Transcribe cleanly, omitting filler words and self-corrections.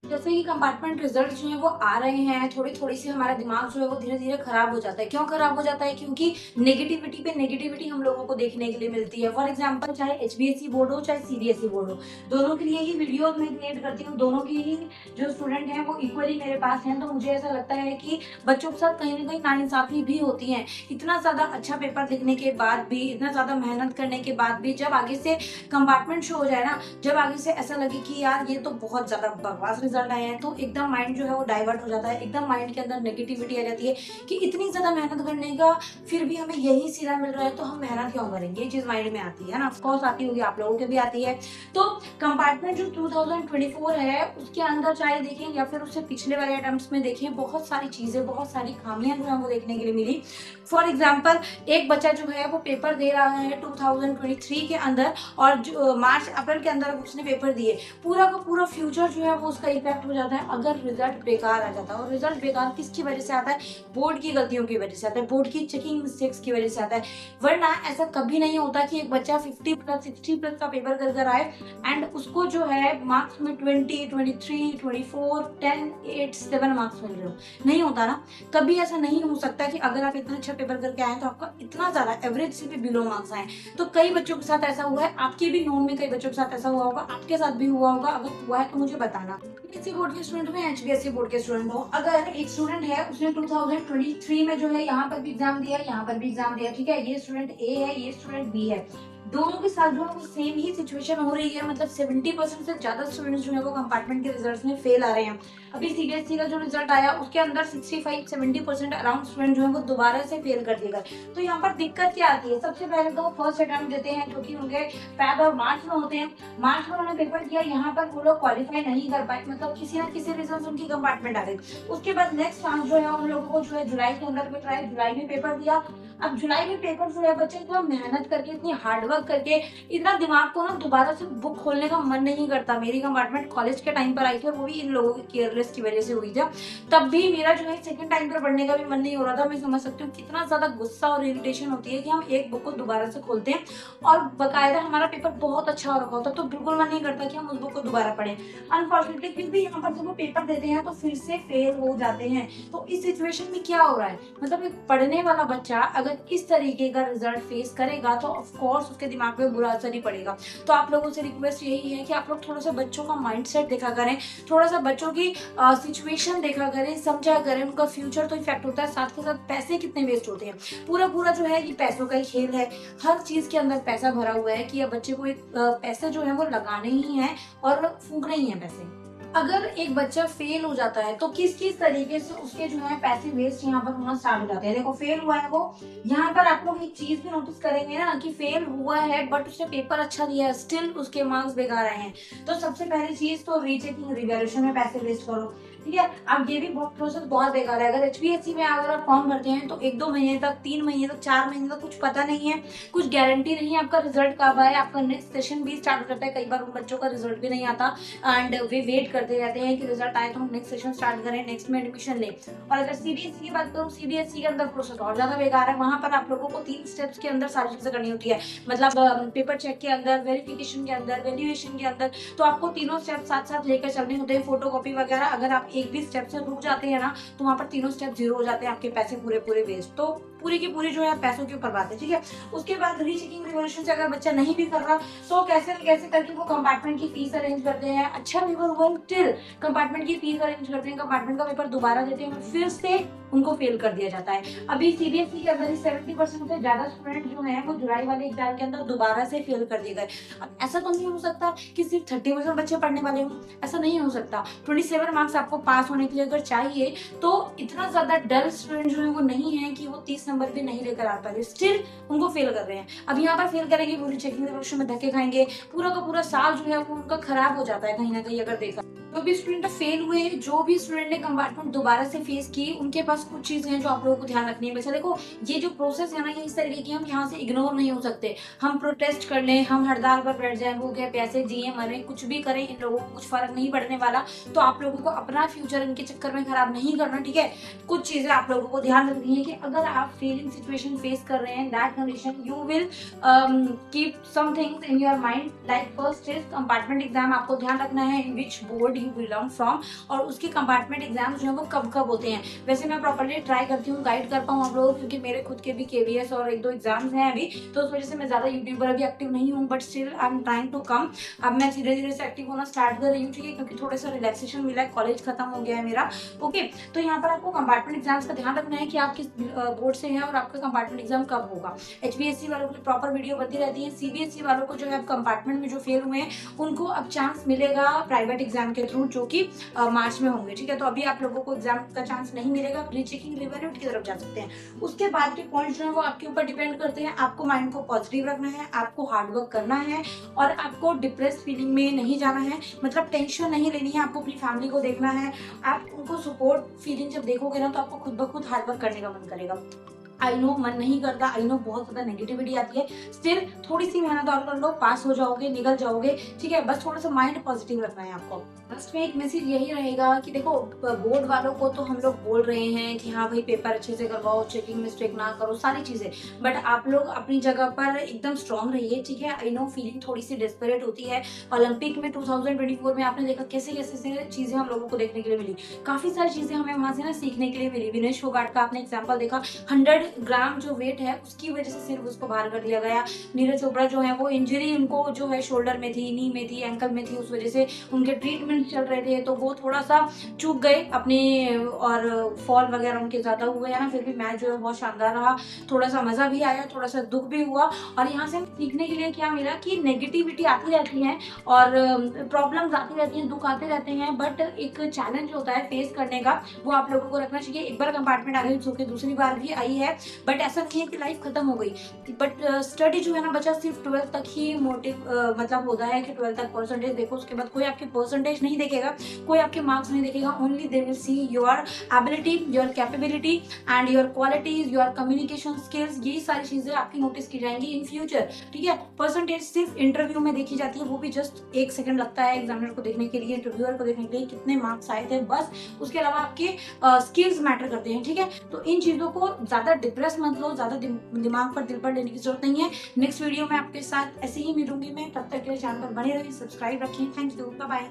जैसे ही compartment result जो है वो आ रहे हैं, थोड़ी-थोड़ी सी हमारा दिमाग जो है वो धीरे-धीरे खराब हो जाता है। क्यों खराब हो जाता है? क्योंकि नेगेटिविटी पे नेगेटिविटी हम लोगों को देखने के लिए मिलती है। फॉर एग्जांपल चाहे एचबीएसई बोर्ड हो, चाहे सीबीएसई बोर्ड हो, दोनों के लिए ही वीडियोज़ मैं क्रिएट करती हूँ, दोनों के ही जो स्टूडेंट हैं वो इक्वली मेरे पास हैं। तो मुझे ऐसा लगता है कि बच्चों के साथ कहीं न कहीं नाइंसाफ़ी भी होती है। इतना ज़्यादा अच्छा पेपर लिखने के बाद भी, इतना ज़्यादा मेहनत करने के बाद भी जब आगे से कंपार्टमेंट शो हो जाए ना, जब आगे से ऐसा लगे कि यार ये तो बहुत ज़्यादा बकवास रिजल्ट आए हैं, तो एकदम माइंड जो है वो डाइवर्ट हो जाता है, एकदम माइंड के अंदर नेगेटिविटी आ जाती है कि इतनी ज़्यादा मेहनत करने का फिर भी हमें यही सिरा मिल रहा है, तो हम मेहनत क्यों करेंगे? ये चीज़ माइंड में आती है ना, ऑफ कोर्स आती होगी, आप लोगों के भी आती है। तो कंपार्टमेंट जो 2024 है, उसके अंदर चाहे देखें या फिर उससे पिछले वाले अटेम्प्ट्स में देखें, बहुत सारी चीज़ें, बहुत सारी खामियां जो है वो देखने के लिए मिली। फॉर एग्जाम्पल एक बच्चा जो है वो पेपर दे रहा है 2023 के अंदर, और जो मार्च अप्रैल के अंदर उसने पेपर दिए, पूरा का पूरा फ्यूचर जो है वो उसका इफेक्ट हो जाता है अगर रिजल्ट बेकार आ जाता है। और रिजल्ट बेकार किसकी वजह से आता है? बोर्ड की गलतियों की वजह से आता है, बोर्ड की चेकिंग मिस्टेक्स की वजह से आता है। वरना ऐसा कभी नहीं होता कि एक बच्चा 50 प्लस 60 प्लस का पेपर कर कर आए एंड उसको जो है मार्क्स में 20 23 24 10 8 7 मार्क्स मिल रहे हो। नहीं होता ना, कभी ऐसा नहीं हो सकता कि अगर आप इतना अच्छा पेपर करके आए तो आपका इतना ज्यादा एवरेज से भी बिलो मार्क्स आए। तो कई बच्चों के साथ ऐसा हुआ है, आपके भी नोन में कई बच्चों के साथ ऐसा हुआ होगा, आपके साथ भी हुआ होगा। अगर हुआ है तो मुझे बताना। सीबीएसई बोर्ड के स्टूडेंट हो या एचबीएसई बोर्ड के स्टूडेंट हो, अगर एक स्टूडेंट है उसने 2023 में जो है यहाँ पर भी एग्जाम दिया, यहाँ पर भी एग्जाम दिया, ठीक है, ये स्टूडेंट ए है, ये स्टूडेंट बी है, दोनों के साथ जो है वो सेम ही सिचुएशन हो रही है, मतलब 70% से ज्यादा स्टूडेंट्स जो है वो कंपार्टमेंट के रिजल्ट्स में फेल आ रहे हैं। अभी सीबीएसई का जो रिजल्ट आया उसके अंदर 65-70% अराउंड स्टूडेंट जो है वो दोबारा से फेल कर दिए गए। तो यहाँ पर दिक्कत क्या आती है? सबसे पहले तो फर्स्ट अटेम्प्ट देते हैं जो कि उनके फेब और मार्च में होते हैं, मार्च में उन्होंने पेपर किया, यहाँ पर वो लोग क्वालिफाई नहीं कर पाए, मतलब किसी ना किसी रीजन से उनकी कंपार्टमेंट आ गई। उसके बाद नेक्स्ट चांस जो है उन लोगों को जो है जुलाई के अंदर में ट्राई, जुलाई में पेपर दिया। अब जुलाई में पेपर जो है बच्चे इतना मेहनत करके, इतनी हार्डवर्क करके, इतना दिमाग को ना दोबारा से बुक खोलने का मन नहीं करता। मेरी कंपार्टमेंट कॉलेज के टाइम पर आई थी और वो भी इन लोगों की केयरलेस की वजह से हुई थी। तब भी मेरा जो है सेकंड टाइम पर पढ़ने का भी मन नहीं हो रहा था। मैं समझ सकती हूँ कितना ज्यादा गुस्सा और इरिटेशन होती है कि हम एक बुक को दोबारा से खोलते हैं और बकायदा हमारा पेपर बहुत अच्छा हो रखा होता है, तो बिल्कुल मन नहीं करता कि हम उस बुक को दोबारा पढ़ें। अनफॉर्चुनेटली फिर भी यहाँ पर जब वो पेपर देते हैं तो फिर से फेल हो जाते हैं। तो इस सिचुएशन में क्या हो रहा है? मतलब एक पढ़ने वाला बच्चा अगर इस तरीके का रिजल्ट फेस करेगा तो ऑफ कोर्स उसके दिमाग पे बुरा असर ही पड़ेगा। तो आप लोगों से रिक्वेस्ट यही है कि आप लोग थोड़ा सा बच्चों का माइंडसेट देखा करें, थोड़ा सा बच्चों की सिचुएशन देखा करें, समझा करें। उनका फ्यूचर तो इफेक्ट होता है, साथ के साथ पैसे कितने वेस्ट होते हैं। पूरा पूरा जो है ये पैसों का ही खेल है। हर चीज के अंदर पैसा भरा हुआ है कि अब बच्चे को एक पैसे जो है वो लगाने ही है और फूकने ही है पैसे। अगर एक बच्चा फेल हो जाता है तो किस किस तरीके से उसके जो है पैसे वेस्ट यहाँ पर होना स्टार्ट हो जाते हैं। देखो फेल हुआ है वो, यहाँ पर आप लोग एक चीज भी नोटिस करेंगे ना कि फेल हुआ है बट उसने पेपर अच्छा दिया है, स्टिल उसके मार्क्स बेकार आए हैं। तो सबसे पहली चीज तो रीचेकिंग, रिवैल्यूएशन में पैसे वेस्ट करो, ठीक है। अब ये भी बहुत प्रोसेस बहुत बेकार है। अगर एचपीएससी में अगर आप फॉर्म भरते हैं तो 1-2 महीने तक, 3 महीने तक, 4 महीने तक कुछ पता नहीं है, कुछ गारंटी नहीं है आपका रिजल्ट कब आए। आपका नेक्स्ट सेशन भी स्टार्ट हो जाता है, कई बार उन बच्चों का रिजल्ट भी नहीं आता एंड वे वेट करते रहते हैं कि रिजल्ट आए तो हम नेक्स्ट सेशन स्टार्ट करें, नेक्स्ट में एडमिशन लें। और अगर सीबीएसई की बात करूँ, सीबीएसई के अंदर प्रोसेस और ज्यादा बेकार है। वहां पर आप लोगों को 3 स्टेप्स के अंदर सारी चीजें करनी होती है, मतलब पेपर चेक के अंदर, वेरिफिकेशन के अंदर, वैल्यूएशन के अंदर। तो आपको तीनों स्टेप साथ साथ लेकर चलने होते हैं, फोटोकॉपी वगैरह। अगर आप एक भी स्टेप से रुक जाते हैं ना तो वहां पर तीनों स्टेप जीरो हो जाते हैं, आपके पैसे पूरे पूरे वेस्ट। तो पूरी की पूरी जो है पैसों की ऊपर बात है, ठीक है। उसके बाद रीचेकिंग, रिवॉल्यूशन से अगर बच्चा नहीं भी कर रहा तो कैसे न कैसे करके वो कंपार्टमेंट की फीस अरेंज करते हैं। अच्छा पेपर हुआ टिल कंपार्टमेंट की फीस अरेंज करते हैं, कंपार्टमेंट का पेपर दोबारा देते हैं, फिर से उनको फेल कर दिया जाता है। अभी सीबीएसई के अंदर 70% से ज्यादा स्टूडेंट जो है वो जुलाई वाले एग्जाम के अंदर दोबारा से फेल कर दिए गए। अब ऐसा तो नहीं हो सकता कि सिर्फ 30% बच्चे पढ़ने वाले हों, ऐसा नहीं हो सकता। 27 मार्क्स आपको पास होने के लिए अगर चाहिए तो इतना ज्यादा डल स्टूडेंट जो है वो नहीं है कि वो 30 नंबर भी नहीं लेकर आ पा रहे, स्टिल उनको फेल कर रहे हैं। अब यहाँ पर फेल करेंगे, पूरी चेकिंग रिवॉल्यूशन में धक्के खाएंगे, पूरा का पूरा साल जो है वो उनका खराब हो जाता है कहीं ना कहीं। अगर देखा जो भी स्टूडेंट फेल हुए, जो भी स्टूडेंट ने कंपार्टमेंट दोबारा से फेस की, उनके पास कुछ चीजें हैं जो आप लोगों को ध्यान रखनी है। वैसे देखो ये जो प्रोसेस है ना, ये इस तरीके की हम यहाँ से इग्नोर नहीं हो सकते। हम प्रोटेस्ट कर लें, हम हड़ताल पर बैठ जाए, वो क्या पैसे जिए मरे कुछ भी करें, इन लोगों को कुछ फर्क नहीं पड़ने वाला। तो आप लोगों को अपना फ्यूचर इनके चक्कर में खराब नहीं करना, ठीक है। कुछ चीजें आप लोगों को ध्यान रखनी है कि अगर आप फेलिंग सिचुएशन फेस कर रहे हैं, that condition you will keep some things in your mind. Like first is compartment exam, आपको ध्यान रखना है in which board you belong from, और उसके कंपार्टमेंट एग्जाम जो है वो कब कब होते हैं। वैसे मैं प्रॉपर्ली ट्राई करती हूँ गाइड कर पाऊँ आप लोगों, क्योंकि मेरे खुद के भी KVS और 1-2 एग्जाम्स हैं अभी, तो उस वजह से मैं ज्यादा यूट्यूब पर अभी एक्टिव नहीं हूँ, but still I am trying to come. अब मैं धीरे धीरे से एक्टिव होना स्टार्ट कर रही हूँ, ठीक है, क्योंकि थोड़ा सा रिलैक्सेशन मिला है, कॉलेज खत्म हो गया है मेरा। ओके, तो यहाँ पर आपको कंपार्टमेंट एग्जाम्स का ध्यान रखना है कि आप किस बोर्ड से हैं और आपका कंपार्टमेंट एग्जाम कब होगा। HBSC वालों के लिए प्रॉपर वीडियो बनती रहती है। CBSE वालों को जो है कंपार्टमेंट में जो फेल हुए हैं उनको अब चांस मिलेगा प्राइवेट एग्जाम के थ्रू, जो कि मार्च में होंगे, ठीक है। तो अभी आप लोगों को एग्जाम का चांस नहीं मिलेगा, रीचेकिंग रिवैल्यूएट की तरफ जा सकते हैं। उसके बाद के पॉइंट जो है वो आपके ऊपर डिपेंड करते हैं। आपको माइंड को पॉजिटिव रखना है, आपको हार्डवर्क करना है और आपको डिप्रेस फीलिंग में नहीं जाना है, मतलब टेंशन नहीं लेनी है। आपको अपनी फैमिली को देखना है, आप उनको सपोर्ट फीलिंग जब देखोगे ना तो आपको खुद ब खुद हार्डवर्क करने का मन करेगा। आई नो मन नहीं करता, आई नो बहुत ज्यादा नेगेटिविटी आती है, स्टिल थोड़ी सी मेहनत और कर लो, पास हो जाओगे, निकल जाओगे, ठीक है। बस थोड़ा सा माइंड पॉजिटिव रखना है आपको। लास्ट में एक मैसेज यही रहेगा कि देखो, बोर्ड वालों को तो हम लोग बोल रहे हैं कि हाँ भाई पेपर अच्छे से करवाओ, चेकिंग मिस्टेक ना करो, सारी चीजें, बट आप लोग अपनी जगह पर एकदम स्ट्रांग रहिए, ठीक है। आई नो फीलिंग थोड़ी सी डेस्परेट होती है। ओलंपिक में 2024 में आपने देखा कैसे कैसे चीजें हम लोगों को देखने के लिए मिली, काफी सारी चीजें हमें वहां से ना सीखने के लिए मिली। विनेश फोगाट का आपने एग्जाम्पल देखा, 100 ग्राम जो वेट है उसकी वजह से सिर्फ उसको बाहर कर दिया गया। नीरज चोपड़ा जो है वो इंजरी उनको जो है शोल्डर में थी, नी में थी, एंकल में थी, उस वजह से उनके ट्रीटमेंट चल रहे थे, तो वो थोड़ा सा चूक गए अपने, और फॉल वगैरह उनके ज्यादा हुए हैं ना, फिर भी मैच जो है बहुत शानदार रहा। थोड़ा सा मजा भी आया, थोड़ा सा दुख भी हुआ, और यहाँ से सीखने के लिए क्या मिला कि नेगेटिविटी आती रहती है और प्रॉब्लम्स आती रहती हैं, दुख आते रहते हैं, बट एक चैलेंज होता है फेस करने का, वो आप लोगों को रखना चाहिए। एक बार कंपार्टमेंट आ गई सो के दूसरी बार भी आई है, बट ऐसा नहीं है कि लाइफ खत्म हो गई। बट स्टडी जो है ना बच्चा सिर्फ 12th तक ही मोटिव मतलब होता है कि 12th तक परसेंटेज देखो, उसके बाद कोई आपके परसेंटेज नहीं देखेगा, कोई आपके मार्क्स नहीं देखेगा, only they will see your ability, your capability and your qualities, your communication skills. यही सारी चीजें आपकी नोटिस की जाएंगी इन फ्यूचर, ठीक है। परसेंटेज सिर्फ इंटरव्यू में देखी जाती है, वो भी जस्ट 1 सेकंड लगता है एग्जामिनर को देखने के लिए, इंटरव्यूअर को देखने के लिए कितने मार्क्स आए थे, बस। उसके अलावा आपके स्किल्स मैटर करते हैं, ठीक है। तो इन चीजों को ज्यादा डिप्रेस मत लो, ज्यादा दिमाग पर, दिल पर लेने की जरूरत नहीं है। नेक्स्ट वीडियो में आपके साथ ऐसे ही मिलूंगी मैं, तब तक के लिए चैनल पर बने रहिए, सब्सक्राइब रखिए। Thank you, bye bye.